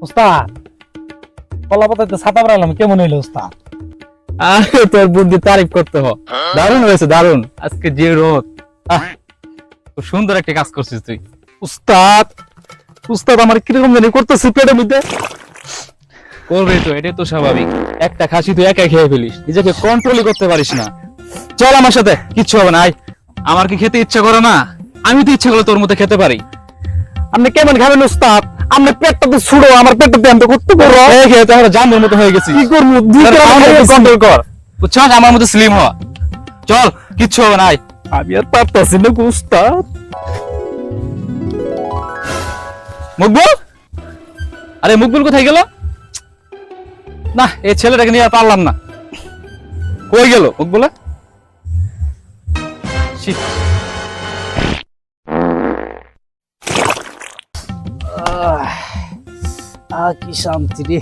উস্তাদ কলা পাতাতে ছাতা বানালাম, কেমন হইলো উস্তাদ? আরে তোর বুদ্ধি তারিফ করতে হ, দারুণ হয়েছে দারুণ। আজকে যে রোদ, খুব সুন্দর একটা কাজ করছিস তুই। উস্তাদ উস্তাদ আমার কিরকম জানি করতেছে পেটের মধ্যে। করবে তো, এটাই তো স্বাভাবিক। একটা খাসি তুই একাই খেয়ে ফেলিস, নিজেকে কন্ট্রোলই করতে পারিস না। চল আমার সাথে, কিচ্ছু হবে না। আয়, আমার কি খেতে ইচ্ছা করে না? আমি তো ইচ্ছা করলে তোর মধ্যে খেতে পারি। আপনি কেমন খাবেন উস্তাদ? আপনার পেটটা তো ছুড়ো, আমার পেটটা তো আমি করতে পারবো। খেয়ে খেয়ে তো আমরা জানোয়ারের মতো হয়ে গেছি। কি করবো? কন্ট্রোল কর, বুঝছস? আমার মধ্যে স্লিম হ। চল, কিচ্ছু হবে না। আয়। আমি আর পারতাছি না গো উস্তাদ। মকবুল, আরে মকবুল কোথায় গেল? না, এই ছেলেটাকে নিয়ে আর পারলাম না। কই গেল মকবুলা? Shit. কি শান্তি রে।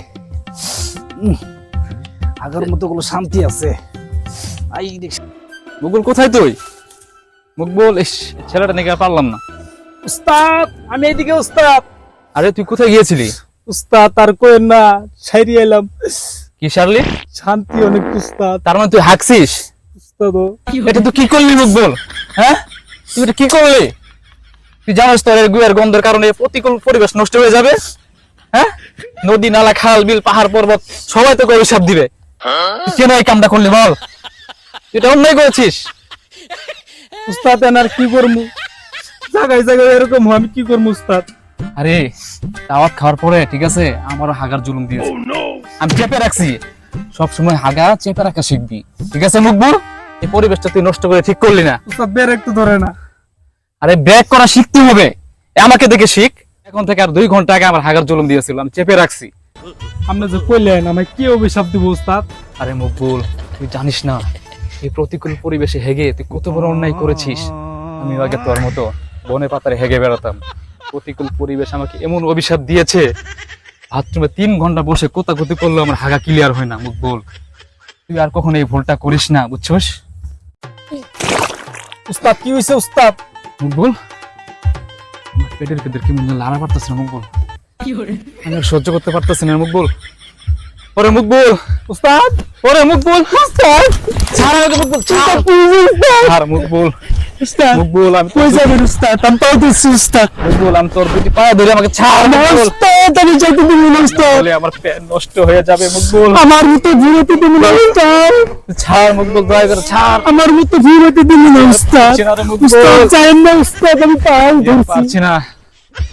আগের মতো গুলো শান্তি আছে। মকবুল কোথায় তুই? মকবুল, ইস, ছেলেটা নিয়ে আর পারলাম না। উস্তাদ আমি এদিকে উস্তাদ। আরে তুই কোথায় গিয়েছিলি? উস্তাদ আর কোয়েন না, ছাইরি এলাম। কি সারলি? শান্তি অনেক উস্তাদ। তার মানে তুই হাঁকছিস? উস্তাদ এটা তুই কি করলি মকবুল? হ্যাঁ, তুই এটা কি করলি? তুই জানিস তোর গুয়ের গন্ধের কারণে প্রতিকূল পরিবেশ নষ্ট হয়ে যাবে। হ্যাঁ, নদী নালা খাল বিল পাহাড় পর্বত সবাই তোকে অভিশাপ দিবে। তুই কেন এই কামটা করলি বল? তুই এটা অন্যায় করেছিস। উস্তাদ আর কি করবো? জায়গায় জায়গায় এরকম আমি কি করবো উস্তাদ? আরে দাওয়াত খাওয়ার পরে ঠিক আছে, আমারও হাগার জুলুম দিয়েছে। আমি চেপে রাখছি, সবসময় হাগা চেপে রাখা শিখবি, ঠিক আছে মকবুল? এই পরিবেশটা তুই নষ্ট করে ঠিক করলি না। উস্তাদ ব্রেক তো ধরে না। আরে ব্রেক করা শিখতে হবে, আমাকে দেখে শিখ। এখন থেকে আর 2 ঘন্টা আগে আমার হাগার জুলুম দিয়েছিল, আমি চেপে রাখছি। আপনি যে কইলেন আমায় কি অভিশাপ দিব উস্তাদ? আরে মকবুল, তুই জানিস না এই প্রতিকূল পরিবেশে হেগে তুই কত বড় অন্যায় করেছিস। আমি আগে তোর মতো বনে পাতারে হেগে বেড়াতাম, প্রতিকূল পরিবেশ আমাকে এমন অভিশাপ দিয়েছে, বাথরুমে 3 ঘন্টা বসে কোতাকুতি করলে আমার হাগা ক্লিয়ার হয় না। মকবুল, তুই আর কখনো এই ভুলটা করিস না, বুঝছস? উস্তাদ কি হইছে উস্তাদ? মকবুল, আমার পেটের ভেতর কি মনে লাড়া পারতেছে না মকবুল, আমি আর সহ্য করতে পারতেছি না মকবুল। ওরে মকবুল, উস্তাদ ওরে মকবুল, উস্তাদ ছাড় আমাকে মকবুল, ছাড়। ছাড় মকবুল, উস্তাদ মকবুল, আমি কই যাবেন উস্তাদ? আমি তো দিচ্ছি উস্তাদ। মকবুল, আমি তোর দুটি পায়ে ধরে, আমাকে ছাড় মকবুল। উস্তাদ আমি যেতে দিব না উস্তাদ। বলে আমার পেট নষ্ট হয়ে যাবে মকবুল। আমার মতো ঘুরতে দিব না উস্তাদ। ছাড় মকবুল, দয়া করে ছাড়। আমার মতো ঘুরতে দিব না উস্তাদ। পারছি না রে মকবুল, উস্তাদ চাইেন না উস্তাদ, আমি পাল ধরছি। পারছি না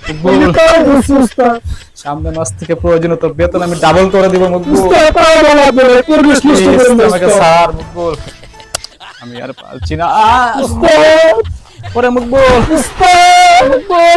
মকবুল। আমি পাল ধরছি উস্তাদ। সামনে মাস থেকে প্রয়োজনে তোর বেতন আমি ডাবল করে দিব মকবুল। উস্তাদ পাল বলা বলে পরিবেশ নষ্ট Please, করেন না আমাকে উস্তাদ। ছাড় মকবুল, আমি আর পারছি না। উস্তাদ ওরে মকবুল, উস্তাদ মকবুল,